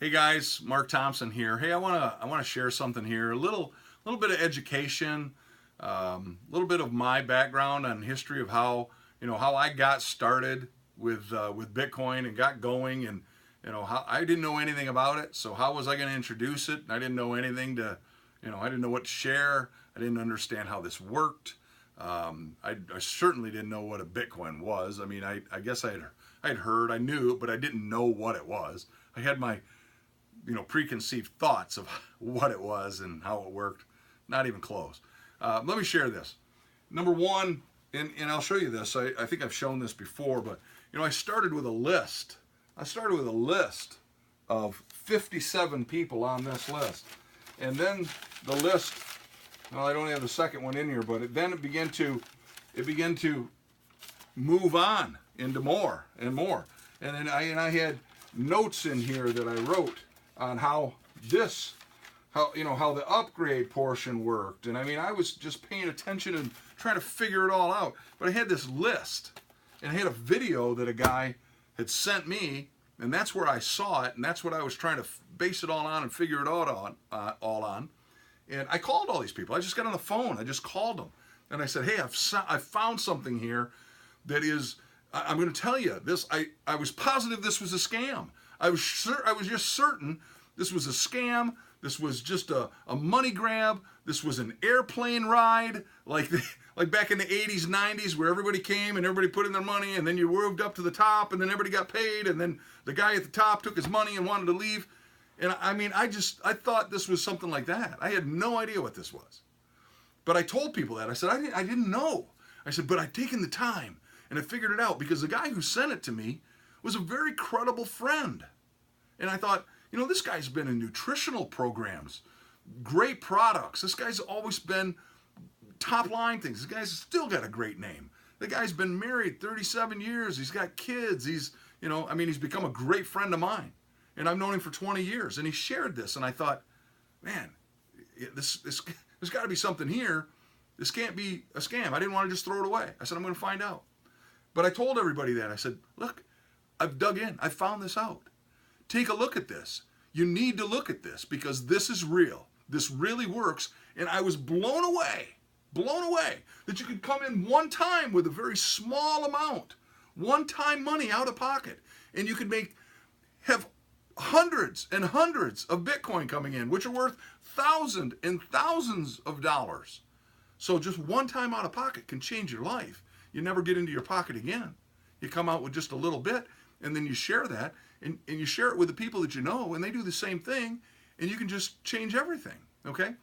Hey guys, Mark Thompson here. Hey, I wanna share something here. A little bit of education, a little bit of my background on history of how I got started with Bitcoin and got going, and how I didn't know anything about it. So how was I going to introduce it? I didn't know anything I didn't know what to share. I didn't understand how this worked. I certainly didn't know what a Bitcoin was. I mean, I guess I'd heard, I knew, but I didn't know what it was. I had my preconceived thoughts of what it was and how it worked. Not even close. Let me share this. Number one, and I'll show you this. I think I've shown this before, but I started with a list. I started with a list of 57 people on this list, and then the list. Well, I don't have the second one in here, but it began to move on into more and more, and then I had notes in here that I wrote on how the upgrade portion worked. And I mean, I was just paying attention and trying to figure it all out. But I had this list, and I had a video that a guy had sent me, and that's where I saw it, and that's what I was trying to base it all on and figure it out all on. And I called all these people. I just got on the phone. I just called them, and I said, "Hey, I've found something here that is. I'm going to tell you this. I was positive this was a scam. I was just certain this was a scam. This was just a money grab. This was an airplane ride, like back in the 80s, 90s, where everybody came and everybody put in their money, and then you moved up to the top, and then everybody got paid, and then the guy at the top took his money and wanted to leave." And I mean, I thought this was something like that. I had no idea what this was. But I told people that. I said, I didn't know. I said, but I'd taken the time, and I figured it out, because the guy who sent it to me was a very credible friend. And I thought, this guy's been in nutritional programs, great products. This guy's always been top line things. This guy's still got a great name. The guy's been married 37 years. He's got kids. He's become a great friend of mine. And I've known him for 20 years. And he shared this. And I thought, man, there's got to be something here. This can't be a scam. I didn't want to just throw it away. I said, I'm going to find out. But I told everybody that. I said, look, I've dug in. I found this out. Take a look at this. You need to look at this, because this is real. This really works. And I was blown away that you could come in one time with a very small amount, one-time money out of pocket, and you could have hundreds and hundreds of Bitcoin coming in, which are worth thousands and thousands of dollars. So just one time out of pocket can change your life. You never get into your pocket again. You come out with just a little bit, and then you share that, and you share it with the people that you know, and they do the same thing, and you can just change everything, okay?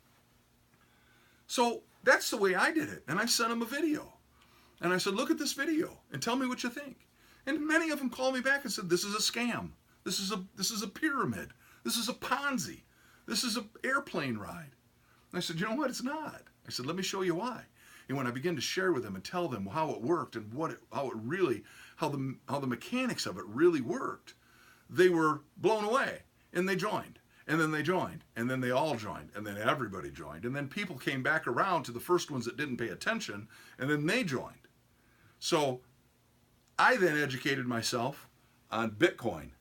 So that's the way I did it, and I sent them a video. And I said, look at this video, and tell me what you think. And many of them called me back and said, this is a scam. This is a pyramid. This is a Ponzi. This is an airplane ride. And I said, you know what? It's not. I said, let me show you why. And when I began to share with them and tell them how it worked and how the mechanics of it really worked, they were blown away, and they joined. And then they joined, and then they all joined, and then everybody joined. And then people came back around to the first ones that didn't pay attention, and then they joined. So I then educated myself on Bitcoin,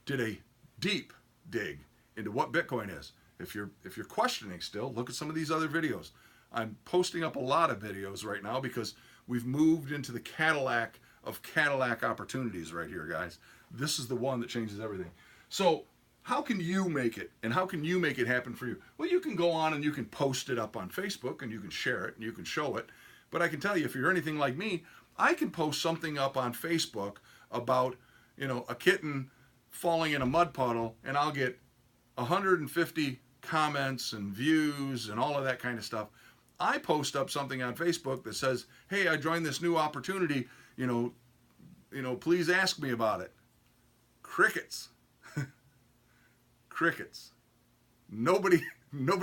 did a deep dig into what Bitcoin is. If you're questioning still, look at some of these other videos. I'm posting up a lot of videos right now because we've moved into the Cadillac of Cadillac opportunities right here, guys. This is the one that changes everything. So how can you make it, and how can you make it happen for you? Well, you can go on and you can post it up on Facebook, and you can share it, and you can show it. But I can tell you, if you're anything like me, I can post something up on Facebook about, a kitten falling in a mud puddle, and I'll get 150 comments and views and all of that kind of stuff. I post up something on Facebook that says, hey, I joined this new opportunity, please ask me about it. Crickets. Crickets. Nobody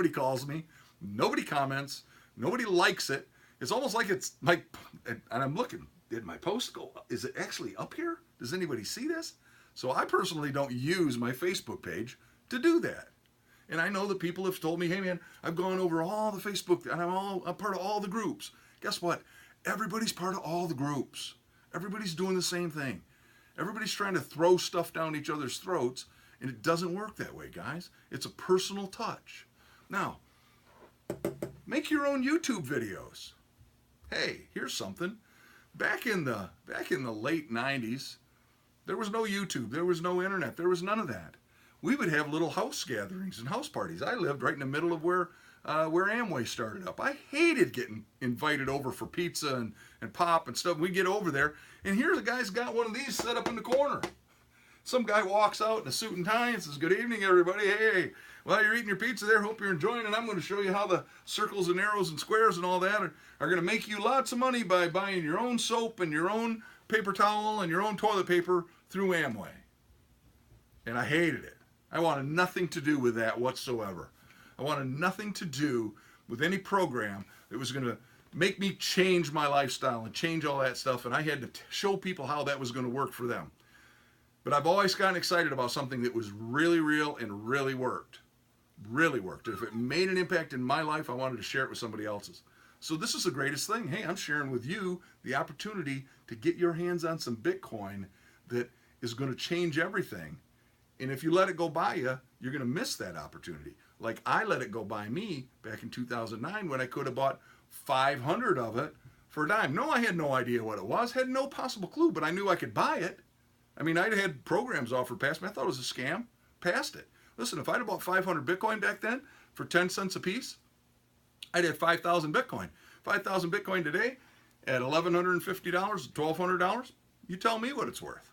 calls me. Nobody comments. Nobody likes it. It's almost like it's like, and I'm looking, did my post go, is it actually up here? Does anybody see this? So I personally don't use my Facebook page to do that. And I know that people have told me, hey man, I've gone over all the Facebook, and I'm part of all the groups. Guess what? Everybody's part of all the groups. Everybody's doing the same thing. Everybody's trying to throw stuff down each other's throats, And it doesn't work that way, guys. It's a personal touch. Now, make your own YouTube videos. Hey, here's something. Back in the late 90s, there was no YouTube, there was no internet, there was none of that. We would have little house gatherings and house parties. I lived right in the middle of where Amway started up. I hated getting invited over for pizza and pop and stuff. We get over there, and here's a guy's got one of these set up in the corner. Some guy walks out in a suit and tie and says, "Good evening, everybody. Hey, while you're eating your pizza there, hope you're enjoying it. I'm going to show you how the circles and arrows and squares and all that are going to make you lots of money by buying your own soap and your own paper towel and your own toilet paper through Amway." And I hated it. I wanted nothing to do with that whatsoever. I wanted nothing to do with any program that was going to make me change my lifestyle and change all that stuff. And I had to show people how that was going to work for them. But I've always gotten excited about something that was really real and really worked. Really worked. If it made an impact in my life, I wanted to share it with somebody else's. So this is the greatest thing. Hey, I'm sharing with you the opportunity to get your hands on some Bitcoin that is going to change everything. And if you let it go by you, you're going to miss that opportunity. Like I let it go by me back in 2009 when I could have bought 500 of it for a dime. No, I had no idea what it was, had no possible clue, but I knew I could buy it. I mean, I'd had programs offered past me. I thought it was a scam. Passed it. Listen, if I'd have bought 500 Bitcoin back then for 10 cents a piece, I'd have 5,000 Bitcoin. 5,000 Bitcoin today at $1,150, $1,200, you tell me what it's worth.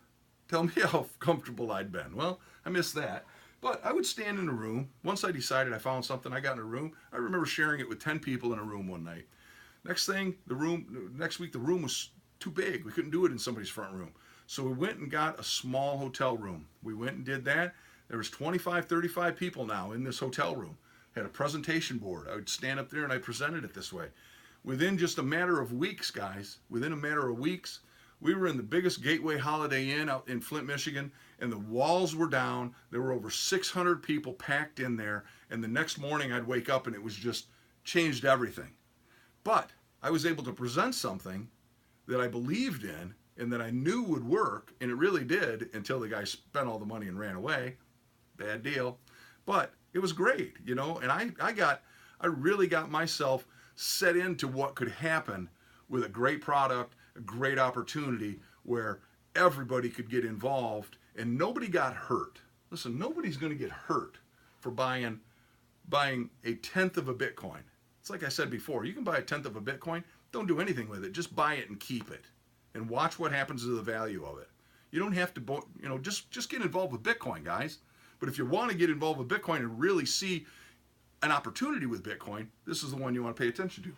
Tell me how comfortable I'd been. Well, I missed that. But I would stand in a room. Once I decided I found something, I got in a room. I remember sharing it with 10 people in a room one night. Next week, the room was too big. We couldn't do it in somebody's front room. So we went and got a small hotel room. We went and did that. There was 25, 35 people now in this hotel room. Had a presentation board. I would stand up there and I presented it this way. Within just a matter of weeks, guys, within a matter of weeks, we were in the biggest Gateway Holiday Inn out in Flint, Michigan, and the walls were down. There were over 600 people packed in there, and the next morning I'd wake up and it was just changed everything. But I was able to present something that I believed in and that I knew would work, and it really did until the guy spent all the money and ran away. Bad deal. But it was great, you know, and I really got myself set into what could happen with a great product, a great opportunity where everybody could get involved and nobody got hurt. Listen, nobody's going to get hurt for buying a tenth of a Bitcoin. It's like I said before, you can buy a tenth of a Bitcoin, don't do anything with it, just buy it and keep it and watch what happens to the value of it. You don't have to, just get involved with Bitcoin, guys. But if you want to get involved with Bitcoin and really see an opportunity with Bitcoin, this is the one you want to pay attention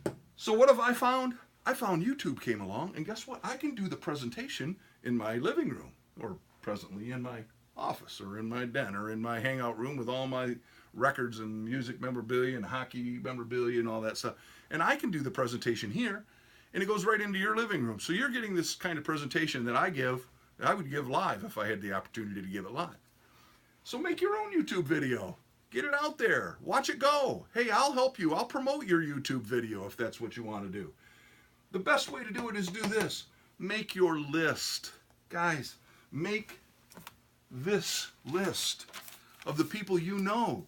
to. So what have I found? I found YouTube came along, and guess what? I can do the presentation in my living room, or presently in my office, or in my den, or in my hangout room with all my records and music memorabilia and hockey memorabilia and all that stuff. And I can do the presentation here, and it goes right into your living room. So you're getting this kind of presentation that I would give live if I had the opportunity to give it live. So make your own YouTube video. Get it out there. Watch it go. Hey, I'll help you. I'll promote your YouTube video if that's what you want to do. The best way to do it is do this. Make your list. Guys, make this list of the people you know.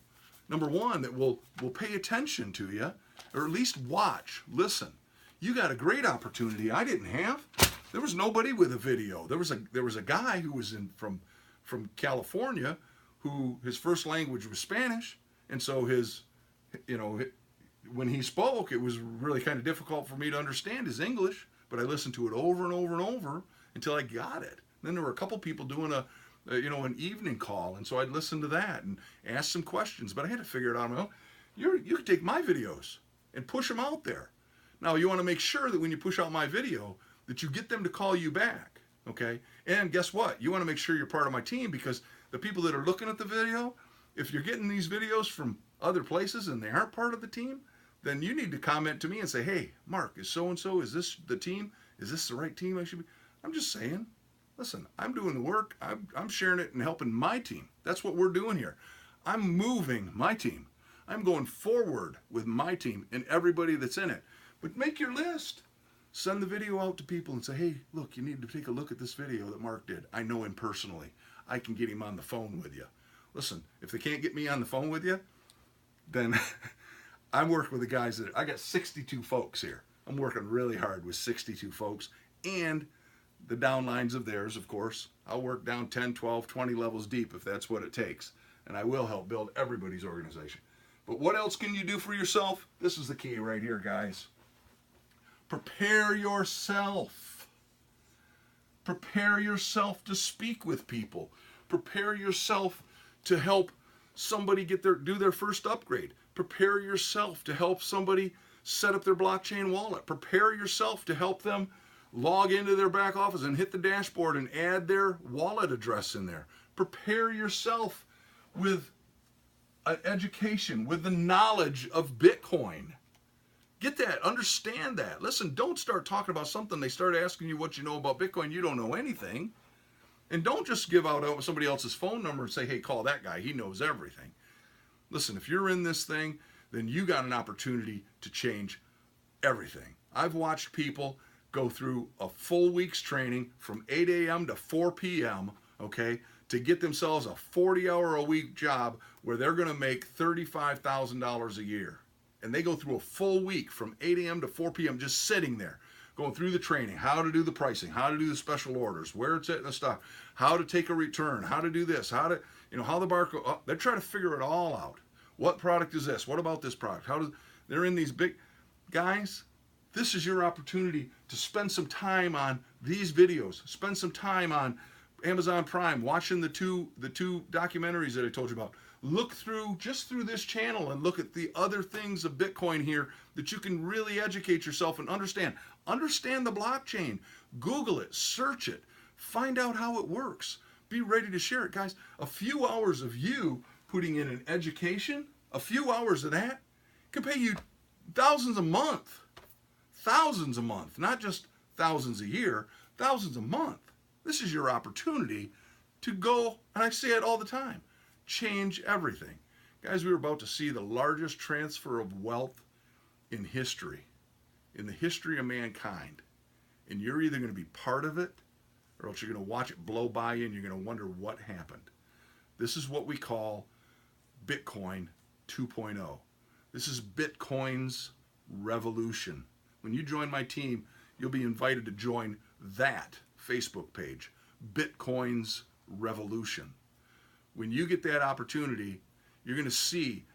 Number one, that will pay attention to you, or at least watch, listen. You got a great opportunity I didn't have. There was nobody with a video. There was a guy who was from California who his first language was Spanish, and so when he spoke, it was really kind of difficult for me to understand his English, but I listened to it over and over and over until I got it. Then there were a couple people doing an evening call, and so I'd listen to that and ask some questions, but I had to figure it out on my own. You could take my videos and push them out there. Now, you want to make sure that when you push out my video that you get them to call you back, okay? And guess what? You want to make sure you're part of my team, because the people that are looking at the video, if you're getting these videos from other places and they aren't part of the team, then you need to comment to me and say, hey, Mark, is so-and-so, is this the team? Is this the right team I should be? I'm just saying, listen, I'm doing the work. I'm sharing it and helping my team. That's what we're doing here. I'm moving my team. I'm going forward with my team and everybody that's in it. But make your list. Send the video out to people and say, hey, look, you need to take a look at this video that Mark did. I know him personally. I can get him on the phone with you. Listen, if they can't get me on the phone with you, then I'm working with the guys that I got 62 folks here. I'm working really hard with 62 folks and the downlines of theirs, of course. I'll work down 10, 12, 20 levels deep if that's what it takes. And I will help build everybody's organization. But what else can you do for yourself? This is the key right here, guys. Prepare yourself. Prepare yourself to speak with people. Prepare yourself to help somebody do their first upgrade. Prepare yourself to help somebody set up their blockchain wallet. Prepare yourself to help them log into their back office and hit the dashboard and add their wallet address in there. Prepare yourself with an education, with the knowledge of Bitcoin. Get that, understand that. Listen, don't start talking about something, they start asking you what you know about Bitcoin, you don't know anything. And don't just give out somebody else's phone number and say, hey, call that guy, he knows everything. Listen, if you're in this thing, then you got an opportunity to change everything. I've watched people go through a full week's training from 8 a.m. to 4 p.m., okay, to get themselves a 40-hour-a-week job where they're going to make $35,000 a year. And they go through a full week from 8 a.m. to 4 p.m. just sitting there, going through the training, how to do the pricing, how to do the special orders, where it's at in the stock, how to take a return, how to do this, how to, how the barcode, they're trying to figure it all out. What product is this? What about this product? They're in these big, guys, this is your opportunity to spend some time on these videos, spend some time on Amazon Prime, watching the two documentaries that I told you about. Look just through this channel and look at the other things of Bitcoin here that you can really educate yourself and understand. Understand the blockchain. Google it, search it, find out how it works. Be ready to share it, guys. A few hours of you putting in an education, a few hours of that can pay you thousands a month. Thousands a month, not just thousands a year, thousands a month. This is your opportunity to go, and I say it all the time, change everything. Guys, we're about to see the largest transfer of wealth in history, in the history of mankind. And you're either going to be part of it, or else you're going to watch it blow by you and you're going to wonder what happened. This is what we call Bitcoin 2.0. This is Bitcoin's revolution. When you join my team, you'll be invited to join that Facebook page, Bitcoin's revolution. When you get that opportunity, you're going to see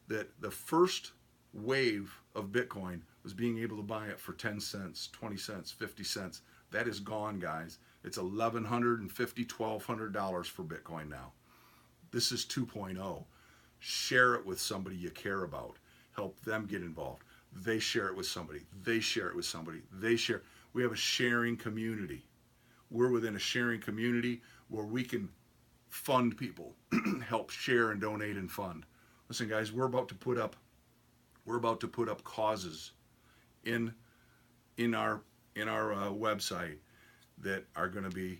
that the first wave of Bitcoin was being able to buy it for 10 cents, 20 cents, 50 cents. That is gone, guys. It's $1,150, $1,200 for Bitcoin now. This is 2.0. Share it with somebody you care about. Help them get involved. They share it with somebody. They share it with somebody. They share. We have a sharing community. We're within a sharing community where we can fund people, help share and donate and fund. Listen, guys, we're about to put up causes in our website that are going to be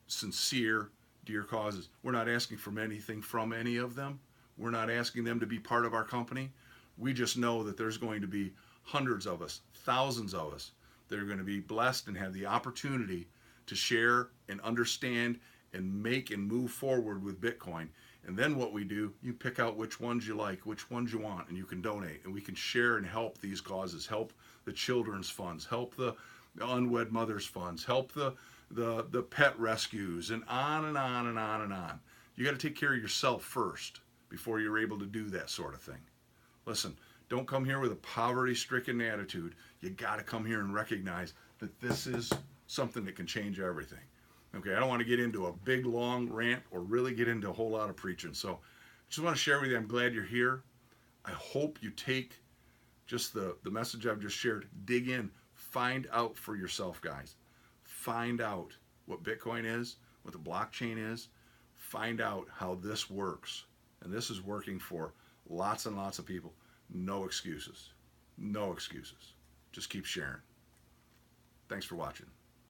sincere, dear causes. We're not asking for anything from any of them. We're not asking them to be part of our company. We just know that there's going to be hundreds of us, thousands of us that are going to be blessed and have the opportunity to share and understand and make and move forward with Bitcoin. And then what we do, you pick out which ones you like, which ones you want, and you can donate. And we can share and help these causes, help the children's funds, help the unwed mothers funds, help the pet rescues, and on and on and on and on. You got to take care of yourself first before you're able to do that sort of thing. Listen, don't come here with a poverty-stricken attitude. You got to come here and recognize that this is something that can change everything. Okay, I don't want to get into a big, long rant or really get into a whole lot of preaching. So I just want to share with you, I'm glad you're here. I hope you take just the message I've just shared, dig in, find out for yourself, guys. Find out what Bitcoin is, what the blockchain is. Find out how this works. And this is working for lots and lots of people. No excuses. No excuses. Just keep sharing. Thanks for watching.